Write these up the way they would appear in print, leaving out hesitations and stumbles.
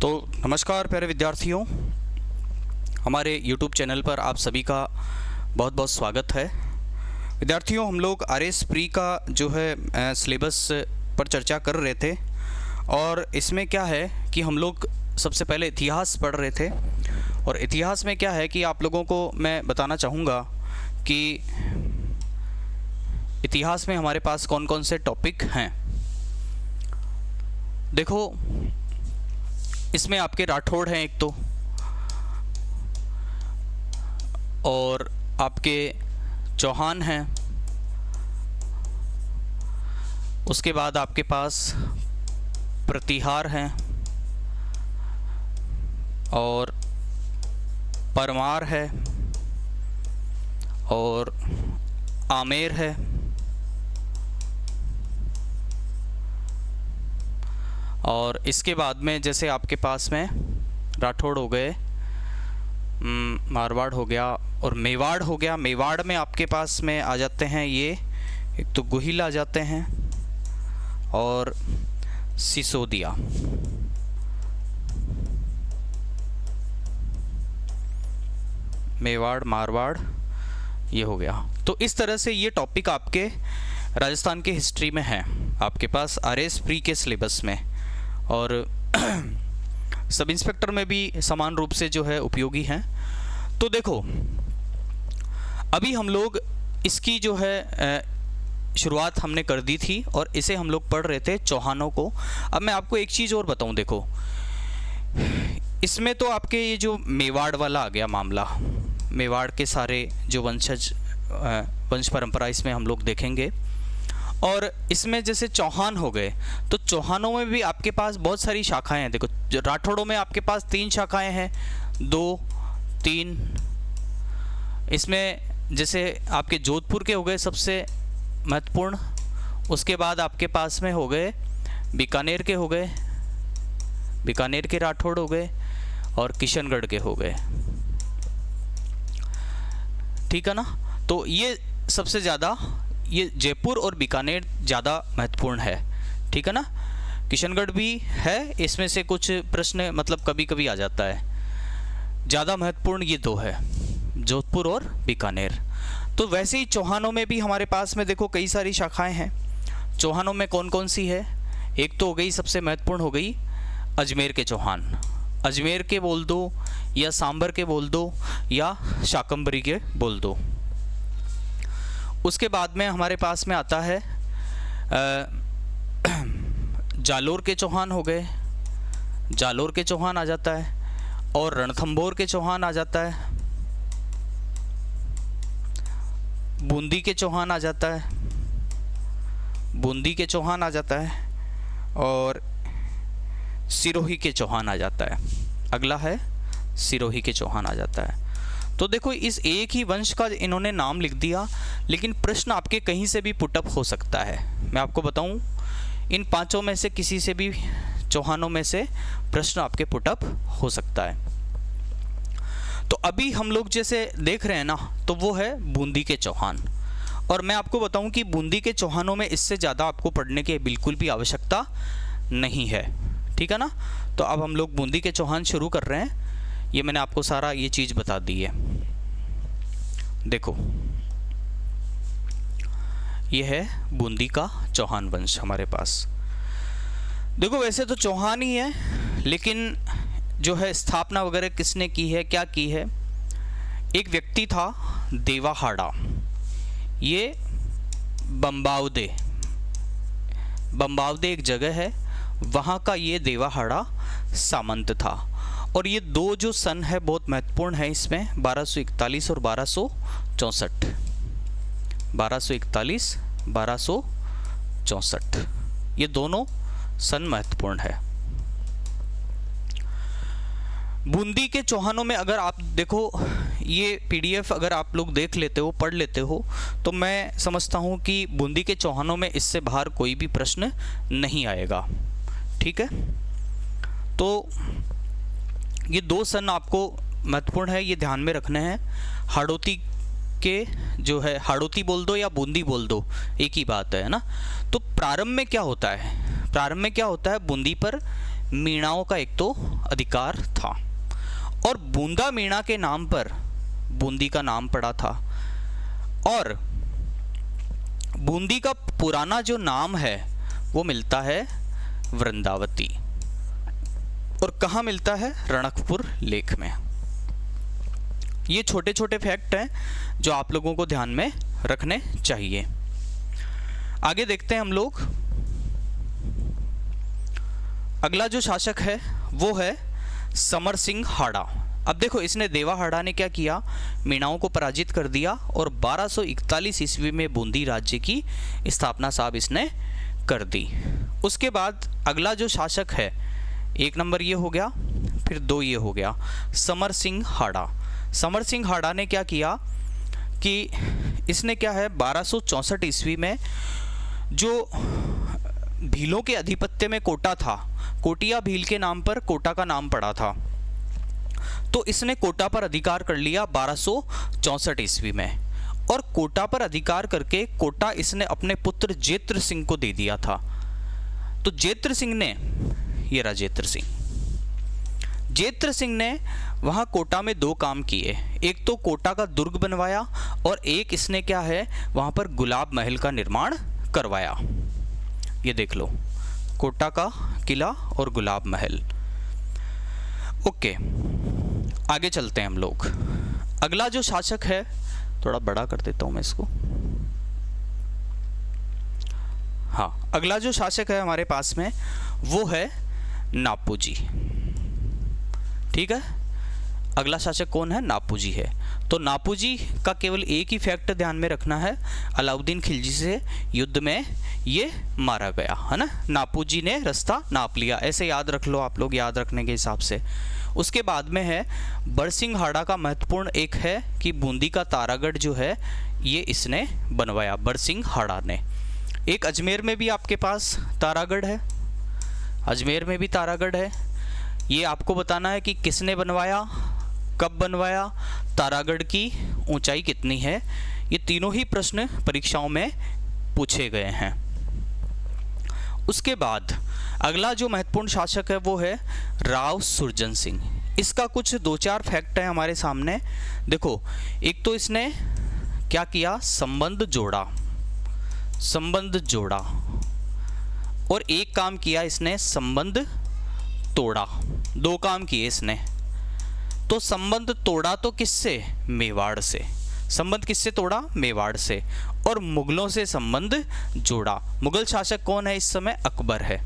तो नमस्कार प्यारे विद्यार्थियों, हमारे YouTube चैनल पर आप सभी का बहुत बहुत स्वागत है। विद्यार्थियों, हम लोग RS प्री का जो है सिलेबस पर चर्चा कर रहे थे और इसमें क्या है कि हम लोग सबसे पहले इतिहास पढ़ रहे थे। और इतिहास में क्या है कि आप लोगों को मैं बताना चाहूँगा कि इतिहास में हमारे पास कौन कौन से टॉपिक हैं। देखो, इसमें आपके राठौड़ हैं एक तो, और आपके चौहान हैं, उसके बाद आपके पास प्रतिहार हैं और परमार है और आमेर है और इसके बाद में जैसे आपके पास में राठौड़ हो गए, मारवाड़ हो गया और मेवाड़ हो गया। मेवाड़ में आपके पास में आ जाते हैं ये, एक तो गुहिल आ जाते हैं और सिसोदिया। मेवाड़, मारवाड़, ये हो गया। तो इस तरह से ये टॉपिक आपके राजस्थान के हिस्ट्री में है आपके पास RS प्री के सिलेबस में, और सब इंस्पेक्टर में भी समान रूप से जो है उपयोगी हैं। तो देखो, अभी हम लोग इसकी जो है शुरुआत हमने कर दी थी और इसे हम लोग पढ़ रहे थे चौहानों को। अब मैं आपको एक चीज़ और बताऊं, देखो इसमें तो आपके ये जो मेवाड़ वाला आ गया मामला, मेवाड़ के सारे जो वंश परंपरा इसमें हम लोग देखेंगे। और इसमें जैसे चौहान हो गए, तो चौहानों में भी आपके पास बहुत सारी शाखाएं हैं। देखो, राठौड़ों में आपके पास 3 शाखाएं हैं, 2, 3। इसमें जैसे आपके जोधपुर के हो गए सबसे महत्वपूर्ण, उसके बाद आपके पास में हो गए बीकानेर के हो गए, बीकानेर के राठौड़ हो गए और किशनगढ़ के हो गए, ठीक है ना। तो ये सबसे ज़्यादा, ये जयपुर और बीकानेर ज़्यादा महत्वपूर्ण है, ठीक है ना। किशनगढ़ भी है, इसमें से कुछ प्रश्न मतलब कभी कभी आ जाता है। ज़्यादा महत्वपूर्ण ये 2 है, जोधपुर और बीकानेर। तो वैसे ही चौहानों में भी हमारे पास में देखो कई सारी शाखाएं हैं। चौहानों में कौन कौन सी है? एक तो हो गई, सबसे महत्वपूर्ण हो गई अजमेर के चौहान। अजमेर के बोल दो या सांबर के बोल दो या शाकंभरी के बोल दो। उसके बाद में हमारे पास में आता है जालोर के चौहान हो गए, जालोर के चौहान आ जाता है, और रणथंभौर के चौहान आ जाता है, बूंदी के चौहान आ जाता है, बूंदी के चौहान आ जाता है, और सिरोही के चौहान आ जाता है। अगला है सिरोही के चौहान आ जाता है। तो देखो, इस एक ही वंश का इन्होंने नाम लिख दिया, लेकिन प्रश्न आपके कहीं से भी पुटअप हो सकता है। मैं आपको बताऊं, इन 5 में से किसी से भी, चौहानों में से प्रश्न आपके पुटअप हो सकता है। तो अभी हम लोग जैसे देख रहे हैं ना, तो वो है बूंदी के चौहान। और मैं आपको बताऊं कि बूंदी के चौहानों में इससे ज़्यादा आपको पढ़ने की बिल्कुल भी आवश्यकता नहीं है, ठीक है ना। तो अब हम लोग बूंदी के चौहान शुरू कर रहे हैं। ये मैंने आपको सारा ये चीज़ बता दी है। देखो, ये है बूंदी का चौहान वंश हमारे पास। देखो, वैसे तो चौहान ही है, लेकिन जो है स्थापना वगैरह किसने की है, क्या की है, एक व्यक्ति था देवाहाड़ा। ये बम्बावदे, बम्बावदे एक जगह है, वहाँ का ये देवाहाड़ा सामंत था। और ये 2 जो सन है बहुत महत्वपूर्ण है इसमें, 1241 और 1264। 1241, 1264, ये दोनों सन महत्वपूर्ण है। बूंदी के चौहानों में अगर आप देखो, ये PDF अगर आप लोग देख लेते हो, पढ़ लेते हो, तो मैं समझता हूँ कि बूंदी के चौहानों में इससे बाहर कोई भी प्रश्न नहीं आएगा, ठीक है। तो ये 2 सन आपको महत्वपूर्ण है, ये ध्यान में रखने हैं। हाड़ौती के जो है, हाड़ौती बोल दो या बूंदी बोल दो, एक ही बात है ना। तो प्रारंभ में क्या होता है, प्रारंभ में क्या होता है, बूंदी पर मीणाओं का एक तो अधिकार था, और बूंदा मीणा के नाम पर बूंदी का नाम पड़ा था। और बूंदी का पुराना जो नाम है वो मिलता है वृंदावती, और कहाँ मिलता है? रणकपुर लेख में। ये छोटे छोटे फैक्ट हैं जो आप लोगों को ध्यान में रखने चाहिए। आगे देखते हैं हम लोग। अगला जो शासक है वो है समर सिंह हाड़ा। अब देखो, इसने देवा हाड़ा ने क्या किया? मीणाओं को पराजित कर दिया और 1241 ईस्वी में बूंदी राज्य की स्थापना साहब इसने कर दी। उसके बाद अगला जो शासक है, 1 नंबर ये हो गया, फिर 2 ये हो गया, समर सिंह हाड़ा। समर सिंह हाड़ा ने क्या किया कि इसने क्या है 1264 ईस्वी में जो भीलों के अधिपत्य में कोटा था, कोटिया भील के नाम पर कोटा का नाम पड़ा था, तो इसने कोटा पर अधिकार कर लिया 1264 ईस्वी में। और कोटा पर अधिकार करके कोटा इसने अपने पुत्र जेत्र सिंह को दे दिया था। तो जेत्र सिंह ने, ये रहा जेत्र सिंह, जेत्र सिंह ने वहाँ कोटा में 2 काम किए। एक तो कोटा का दुर्ग बनवाया, और एक इसने क्या है वहाँ पर गुलाब महल का निर्माण करवाया। ये देख लो, कोटा का किला और गुलाब महल। ओके, आगे चलते हैं हम लोग। अगला जो शासक है, थोड़ा बड़ा कर देता हूँ मैं इसको। हाँ, अगला जो शासक है हमारे पास में वो है नापूजी। ठीक है, अगला शासक कौन है? नापूजी है। तो नापूजी का केवल एक ही फैक्ट ध्यान में रखना है, अलाउद्दीन खिलजी से युद्ध में ये मारा गया है ना। नापूजी ने रास्ता नाप लिया, ऐसे याद रख लो आप लोग, याद रखने के हिसाब से। उसके बाद में है बरसिंह हाड़ा का महत्वपूर्ण एक है कि बूंदी का तारागढ़ जो है ये इसने बनवाया, बरसिंह हाड़ा ने। एक अजमेर में भी आपके पास तारागढ़ है, अजमेर में भी तारागढ़ है। ये आपको बताना है कि किसने बनवाया, कब बनवाया, तारागढ़ की ऊंचाई कितनी है। ये तीनों ही प्रश्न परीक्षाओं में पूछे गए हैं। उसके बाद अगला जो महत्वपूर्ण शासक है वो है राव सुरजन सिंह। इसका कुछ 2-4 फैक्ट है हमारे सामने। देखो, एक तो इसने क्या किया, संबंध जोड़ा, संबंध जोड़ा, और एक काम किया इसने संबंध तोड़ा। 2 काम किए इसने। तो संबंध तोड़ा तो किससे? मेवाड़ से। संबंध किससे तोड़ा? मेवाड़ से। और मुगलों से संबंध जोड़ा। मुगल शासक कौन है इस समय? अकबर है।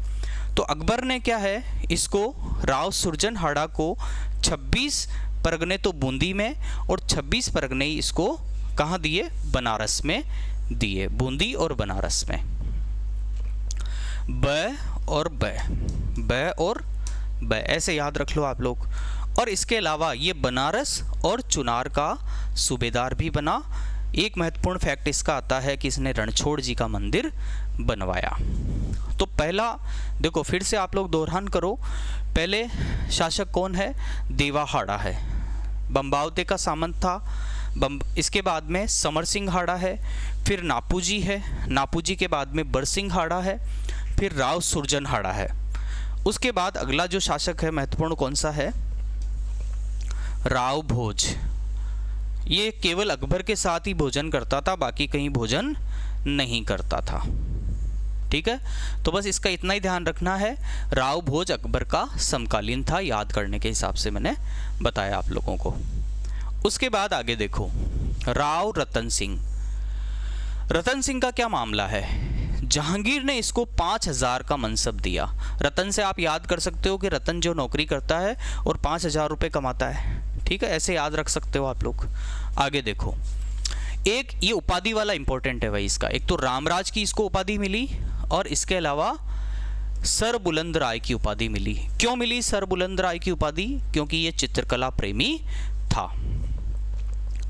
तो अकबर ने क्या है, इसको राव सुरजन हाड़ा को 26 परगने तो बूंदी में और 26 परगने इसको कहाँ दिए? बनारस में दिए, बूंदी और बनारस में। ब और ब, ब और ब, ऐसे याद रख लो आप लोग। और इसके अलावा ये बनारस और चुनार का सूबेदार भी बना। एक महत्वपूर्ण फैक्ट इसका आता है कि इसने रणछोड़ जी का मंदिर बनवाया। तो पहला देखो, फिर से आप लोग दोहरान करो, पहले शासक कौन है? देवा हाड़ा है, बम्बावते का सामंत था। इसके बाद में समर सिंह हाड़ा है, फिर नापूजी है, नापूजी के बाद में बरसिंह हाड़ा है, फिर राव सुरजन हाड़ा है। उसके बाद अगला जो शासक है महत्वपूर्ण कौन सा है? राव भोज। ये केवल अकबर के साथ ही भोजन करता था, बाकी कहीं भोजन नहीं करता था। ठीक है, तो बस इसका इतना ही ध्यान रखना है। राव भोज अकबर का समकालीन था, याद करने के हिसाब से मैंने बताया आप लोगों को। उसके बाद आगे देखो, राव रतन सिंह। रतन सिंह का क्या मामला है? जहांगीर ने इसको 5000 का मनसब दिया। रतन से आप याद कर सकते हो कि रतन जो नौकरी करता है और 5000 रुपये कमाता है। ठीक है, ऐसे याद रख सकते हो आप लोग। आगे देखो, एक ये उपाधि वाला इंपॉर्टेंट है भाई इसका। एक तो रामराज की इसको उपाधि मिली, और इसके अलावा सर बुलंद राय की उपाधि मिली। क्यों मिली सर बुलंद राय की उपाधि? क्योंकि ये चित्रकला प्रेमी था।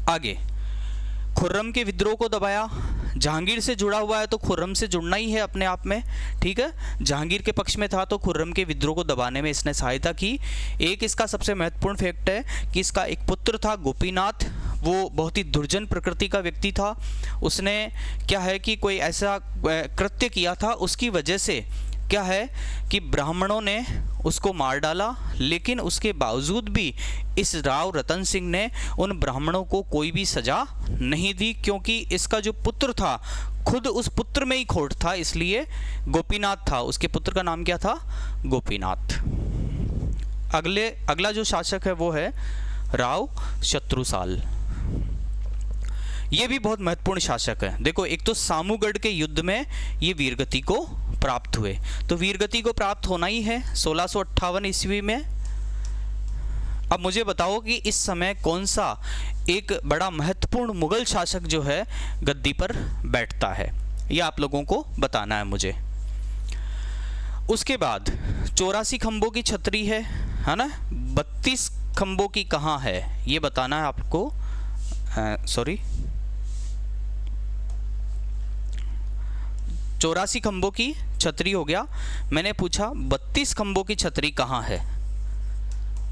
आगे, खुर्रम के विद्रोह को दबाया। जहांगीर से जुड़ा हुआ है तो खुर्रम से जुड़ना ही है अपने आप में। ठीक है, जहांगीर के पक्ष में था तो खुर्रम के विद्रोह को दबाने में इसने सहायता की। एक इसका सबसे महत्वपूर्ण फैक्ट है कि इसका एक पुत्र था गोपीनाथ, वो बहुत ही दुर्जन प्रकृति का व्यक्ति था। उसने क्या है कि कोई ऐसा कृत्य किया था, उसकी वजह से क्या है कि ब्राह्मणों ने उसको मार डाला, लेकिन उसके बावजूद भी इस राव रतन सिंह ने उन ब्राह्मणों को कोई भी सज़ा नहीं दी, क्योंकि इसका जो पुत्र था खुद उस पुत्र में ही खोट था, इसलिए गोपीनाथ था। उसके पुत्र का नाम क्या था? गोपीनाथ। अगला जो शासक है वो है राव शत्रुसाल। ये भी बहुत महत्वपूर्ण शासक है। देखो, एक तो सामूगढ़ के युद्ध में ये वीरगति को प्राप्त हुए, तो वीरगति को प्राप्त होना ही है 1658 ईस्वी में। अब मुझे बताओ कि इस समय कौन सा एक बड़ा महत्वपूर्ण मुगल शासक जो है गद्दी पर बैठता है, ये आप लोगों को बताना है मुझे। उसके बाद 84 खंभों की छतरी है ना, 32 खंभों की कहाँ है ये बताना है आपको। 84 खंभों की छतरी हो गया, मैंने पूछा 32 खंभों की छतरी कहाँ है,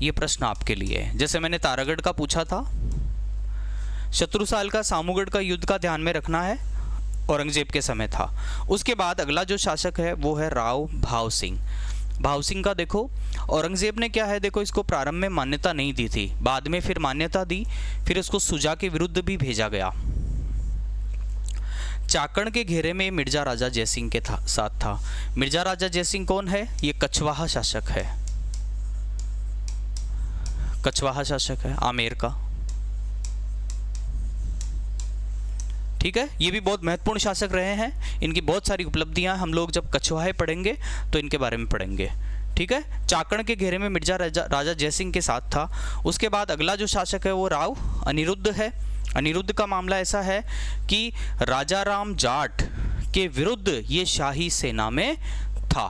ये प्रश्न आपके लिए है। जैसे मैंने तारागढ़ का पूछा था, शत्रुसाल का सामूगढ़ का युद्ध का ध्यान में रखना है, औरंगजेब के समय था। उसके बाद अगला जो शासक है वो है राव भाव सिंह। भाव सिंह का देखो, औरंगजेब ने क्या है, देखो इसको प्रारंभ में मान्यता नहीं दी थी, बाद में फिर मान्यता दी, फिर इसको सुजा के विरुद्ध भी भेजा गया। चाकण के घेरे में मिर्जा राजा जयसिंह के साथ था। मिर्जा राजा जयसिंह कौन है? ये कछवाहा शासक है, कछवाहा शासक है आमेर का। ठीक है, ये भी बहुत महत्वपूर्ण शासक रहे हैं, इनकी बहुत सारी उपलब्धियां हम लोग जब कछवाहे पढ़ेंगे तो इनके बारे में पढ़ेंगे। ठीक है, चाकण के घेरे में मिर्जा राजा जयसिंह के साथ था। उसके बाद अगला जो शासक है वो राव अनिरुद्ध है। अनिरुद्ध का मामला ऐसा है कि राजा राम जाट के विरुद्ध ये शाही सेना में था।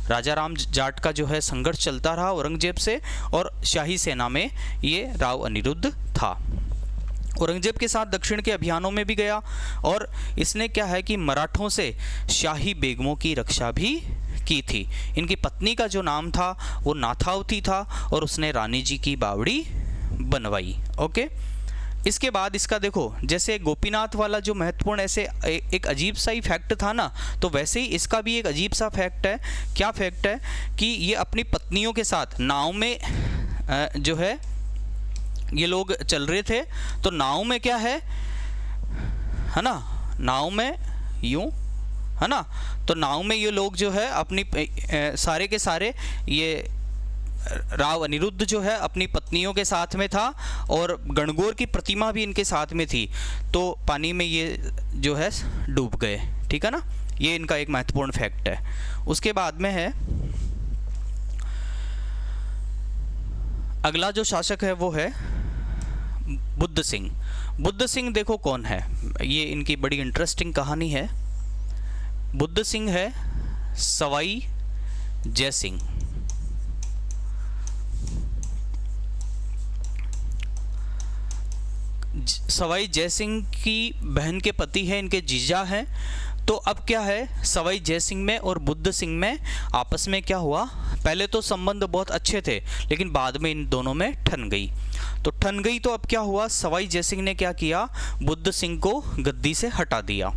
राजा राम जाट का जो है संघर्ष चलता रहा औरंगजेब से, और शाही सेना में ये राव अनिरुद्ध था। औरंगजेब के साथ दक्षिण के अभियानों में भी गया, और इसने क्या है कि मराठों से शाही बेगमों की रक्षा भी की थी। इनकी पत्नी का जो नाम था वो नाथावती था, और उसने रानी जी की बावड़ी बनवाई। ओके, इसके बाद इसका देखो, जैसे गोपीनाथ वाला जो महत्वपूर्ण ऐसे एक अजीब सा ही फैक्ट था ना, तो वैसे ही इसका भी एक अजीब सा फैक्ट है। क्या फैक्ट है कि ये अपनी पत्नियों के साथ नाव में जो है ये लोग चल रहे थे, तो नाव में क्या है ना, नाव में यूं है ना, तो नाव में ये लोग जो है अपनी सारे के सारे ये राव अनिरुद्ध जो है अपनी पत्नियों के साथ में था, और गणगौर की प्रतिमा भी इनके साथ में थी, तो पानी में ये जो है डूब गए। ठीक है ना, ये इनका एक महत्वपूर्ण फैक्ट है। उसके बाद में है अगला जो शासक है वो है बुद्ध सिंह। बुद्ध सिंह देखो कौन है, ये इनकी बड़ी इंटरेस्टिंग कहानी है। बुद्ध सिंह है सवाई जय सिंह। सवाई जय सिंह की बहन के पति हैं, इनके जीजा हैं। तो अब क्या है, सवाई जय सिंह में और बुद्ध सिंह में आपस में क्या हुआ, पहले तो संबंध बहुत अच्छे थे, लेकिन बाद में इन दोनों में ठन गई। तो अब क्या हुआ, सवाई जय सिंह ने क्या किया, बुद्ध सिंह को गद्दी से हटा दिया।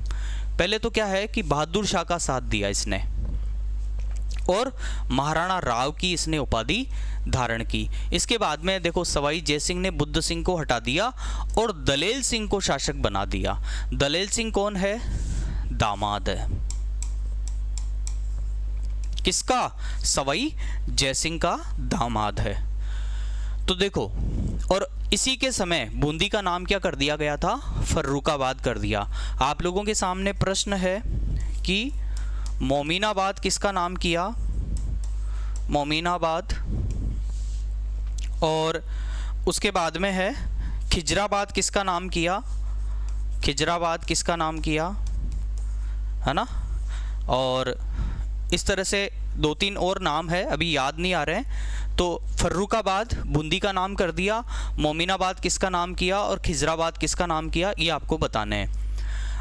पहले तो क्या है कि बहादुर शाह का साथ दिया इसने, और महाराणा राव की इसने उपाधि धारण की। इसके बाद में देखो, सवाई जय सिंह ने बुद्ध सिंह को हटा दिया और दलेल सिंह को शासक बना दिया। दलेल सिंह कौन है, दामाद है किसका, सवाई जय सिंह का दामाद है। तो देखो, और इसी के समय बूंदी का नाम क्या कर दिया गया था, फर्रुखाबाद कर दिया। आप लोगों के सामने प्रश्न है कि मोमिनाबाद किसका नाम किया, मोमिनाबाद, और उसके बाद में है खिजराबाद किसका नाम किया, खिजराबाद किसका नाम किया, है ना। और इस तरह से 2-3 और नाम है, अभी याद नहीं आ रहे हैं। तो फर्रुखाबाद बूंदी का नाम कर दिया, मोमिनाबाद किसका नाम किया, और खिजराबाद किसका नाम किया, ये आपको बताने हैं।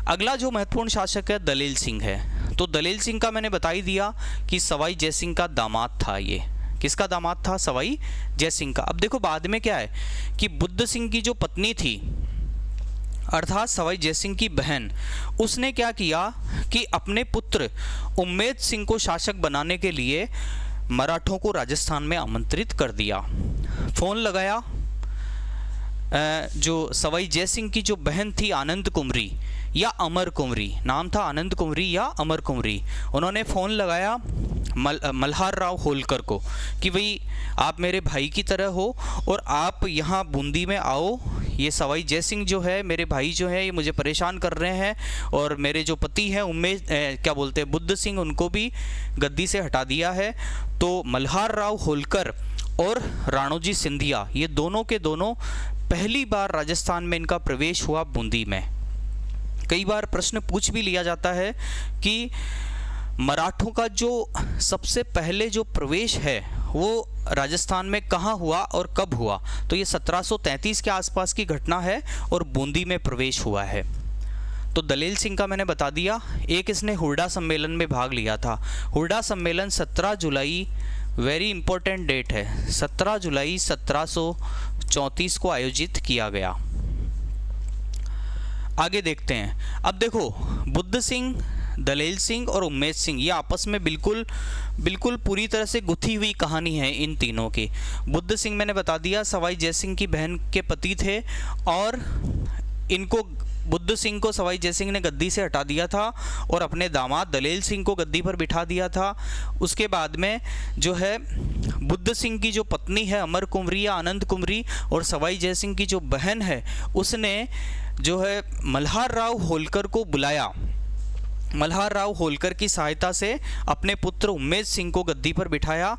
अगला जो महत्वपूर्ण शासक है दलेल सिंह है। तो दलेल सिंह का मैंने बता ही दिया कि सवाई जय सिंह का दामाद था। ये किसका दामाद था, सवाई जय सिंह का। अब देखो बाद में क्या है कि बुद्ध सिंह की जो पत्नी थी, अर्थात सवाई जयसिंह की बहन, उसने क्या किया कि अपने पुत्र उम्मेद सिंह को शासक बनाने के लिए मराठों को राजस्थान में आमंत्रित कर दिया। फ़ोन लगाया, जो सवाई जयसिंह की जो बहन थी आनंद कुंवरी या अमर कुंवरी, नाम था आनंद कुंवरी या अमर कुंवरी, उन्होंने फ़ोन लगाया मल्हार राव होलकर को कि भाई आप मेरे भाई की तरह हो और आप यहाँ बूंदी में आओ, ये सवाई जयसिंह जो है मेरे भाई जो है ये मुझे परेशान कर रहे हैं, और मेरे जो पति हैं उम्मेद क्या बोलते हैं बुद्ध सिंह, उनको भी गद्दी से हटा दिया है। तो मल्हार राव होलकर और राणोजी सिंधिया, ये दोनों के दोनों पहली बार राजस्थान में इनका प्रवेश हुआ बूंदी में। कई बार प्रश्न पूछ भी लिया जाता है कि मराठों का जो सबसे पहले जो प्रवेश है वो राजस्थान में कहाँ हुआ और कब हुआ, तो ये 1733 के आसपास की घटना है और बूंदी में प्रवेश हुआ है। तो दलेल सिंह का मैंने बता दिया। एक इसने हुरडा सम्मेलन में भाग लिया था। हुरडा सम्मेलन 17 जुलाई, वेरी इंपॉर्टेंट डेट है, 17 जुलाई 1734 को आयोजित किया गया। आगे देखते हैं। अब देखो, बुद्ध सिंह, दलेल सिंह और उम्मेद सिंह, ये आपस में बिल्कुल पूरी तरह से गुथी हुई कहानी है इन तीनों की। बुद्ध सिंह मैंने बता दिया सवाई जयसिंह की बहन के पति थे, और इनको बुद्ध सिंह को सवाई जयसिंह ने गद्दी से हटा दिया था और अपने दामाद दलेल सिंह को गद्दी पर बिठा दिया था। उसके बाद में जो है बुद्ध सिंह की जो पत्नी है अमर कुंवरी या आनंद कुंवरी, और सवाई जयसिंह की जो बहन है उसने जो है मल्हार राव होलकर को बुलाया। मल्हार राव होलकर की सहायता से अपने पुत्र उम्मेद सिंह को गद्दी पर बिठाया,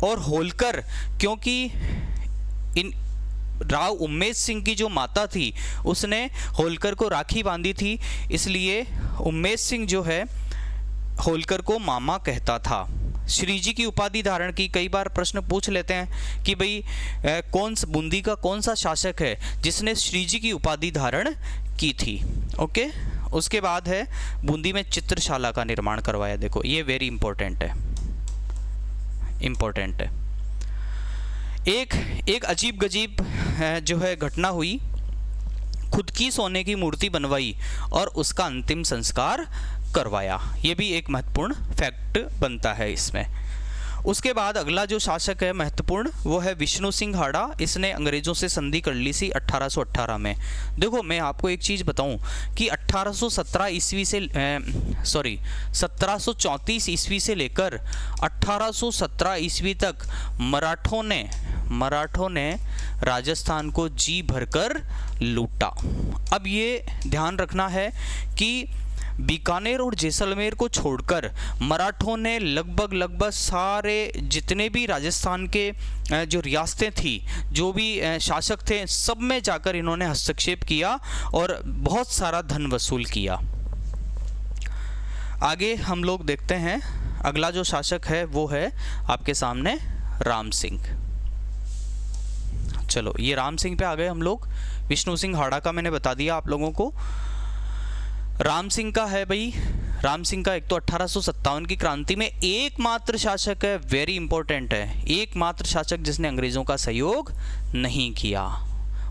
और होलकर, क्योंकि इन राव उम्मेद सिंह की जो माता थी उसने होलकर को राखी बांधी थी, इसलिए उम्मेद सिंह जो है होलकर को मामा कहता था। श्री जी की उपाधि धारण की। कई बार प्रश्न पूछ लेते हैं कि भाई बूंदी का कौन सा शासक है जिसने श्री जी की उपाधि धारण की थी। ओके, उसके बाद है बूंदी में चित्रशाला का निर्माण करवाया। देखो ये वेरी इंपॉर्टेंट है। एक अजीब गजीब जो है घटना हुई, खुद की सोने की मूर्ति बनवाई और उसका अंतिम संस्कार करवाया। ये भी एक महत्वपूर्ण फैक्ट बनता है इसमें। उसके बाद अगला जो शासक है महत्वपूर्ण, वो है विष्णु सिंह हाड़ा। इसने अंग्रेज़ों से संधि कर ली थी 1818 में। देखो मैं आपको एक चीज़ बताऊं कि 1817 ईस्वी से 1734 ईस्वी से लेकर 1817 ईस्वी तक मराठों ने राजस्थान को जी भरकर लूटा। अब ये ध्यान रखना है कि बीकानेर और जैसलमेर को छोड़कर मराठों ने लगभग सारे जितने भी राजस्थान के जो रियासतें थी, जो भी शासक थे, सब में जाकर इन्होंने हस्तक्षेप किया और बहुत सारा धन वसूल किया। आगे हम लोग देखते हैं अगला जो शासक है वो है आपके सामने राम सिंह। चलो ये राम सिंह पे आ गए हम लोग। विष्णु सिंह हाड़ा का मैंने बता दिया आप लोगों को। राम सिंह का है भाई, राम सिंह का एक तो 1857 की क्रांति में एकमात्र शासक है, वेरी इंपॉर्टेंट है, एकमात्र शासक जिसने अंग्रेज़ों का सहयोग नहीं किया।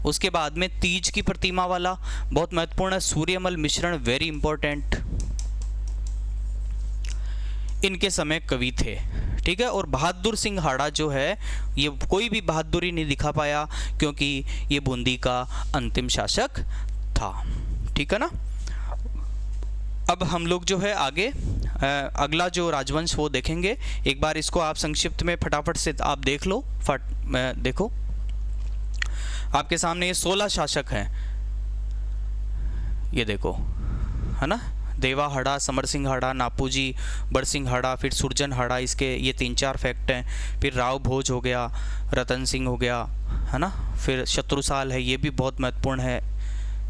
उसके बाद में तीज की प्रतिमा वाला, बहुत महत्वपूर्ण है। सूर्यमल मिश्रण, वेरी इंपॉर्टेंट, इनके समय कवि थे, ठीक है। और बहादुर सिंह हाड़ा जो है ये कोई भी बहादुरी नहीं दिखा पाया क्योंकि ये बूंदी का अंतिम शासक था, ठीक है ना। अब हम लोग जो है आगे अगला जो राजवंश वो देखेंगे। एक बार इसको आप संक्षिप्त में फटाफट से आप देख लो। देखो आपके सामने ये 16 शासक हैं, ये देखो है ना। देवा हाड़ा, समर सिंह हाड़ा, नापूजी, बड़सिंह हाड़ा, फिर सुरजन हाड़ा, इसके ये 3-4 फैक्ट हैं। फिर राव भोज हो गया, रतन सिंह हो गया, है ना। फिर शत्रुसाल है, ये भी बहुत महत्वपूर्ण है,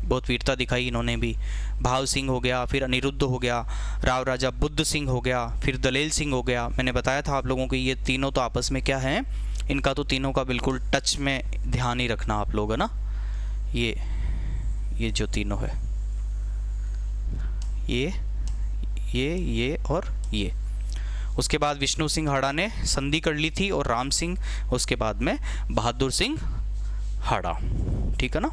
बहुत वीरता दिखाई इन्होंने भी। भाव सिंह हो गया, फिर अनिरुद्ध हो गया, राव राजा बुद्ध सिंह हो गया, फिर दलेल सिंह हो गया। मैंने बताया था आप लोगों को ये तीनों तो आपस में क्या हैं, इनका तो तीनों का बिल्कुल टच में ध्यान ही रखना आप लोग, है ना। ये जो तीनों है, ये और ये। उसके बाद विष्णु सिंह हाड़ा ने संधि कर ली थी और राम सिंह, उसके बाद में बहादुर सिंह हाड़ा, ठीक है ना।